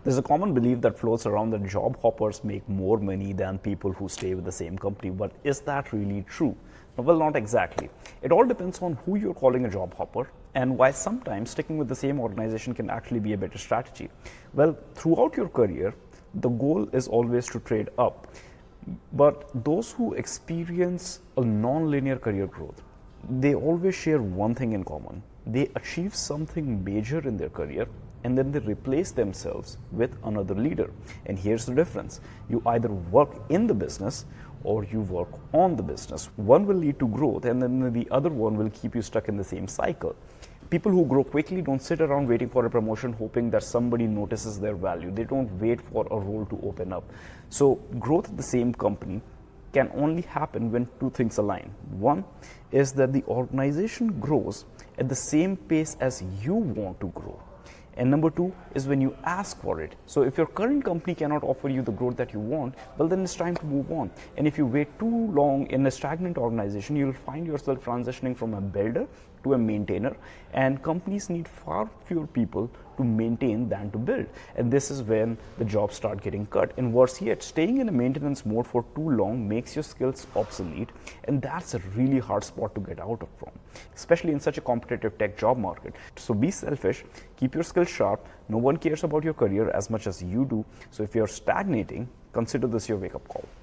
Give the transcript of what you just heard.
There's a common belief that floats around that job hoppers make more money than people who stay with the same company, but is that really true? Well, not exactly. It all depends on who you're calling a job hopper and why sometimes sticking with the same organization can actually be a better strategy. Well, throughout your career, the goal is always to trade up. But those who experience a non-linear career growth, they always share one thing in common. They achieve something major in their career and then they replace themselves with another leader. And here's the difference. You either work in the business or you work on the business. One will lead to growth and then the other one will keep you stuck in the same cycle. People who grow quickly don't sit around waiting for a promotion hoping that somebody notices their value. They don't wait for a role to open up. So growth at the same company can only happen when two things align. One is that the organization grows at the same pace as you want to grow. And number two is when you ask for it. So if your current company cannot offer you the growth that you want, well, then it's time to move on. And if you wait too long in a stagnant organization, you'll find yourself transitioning from a builder to a maintainer. And companies need far fewer people to maintain than to build. And this is when the jobs start getting cut. And worse yet, staying in a maintenance mode for too long makes your skills obsolete. And that's a really hard spot to get out of from, especially in such a competitive tech job market. So be selfish, keep your skills sharp. No one cares about your career as much as you do. So if you're stagnating, consider this your wake-up call.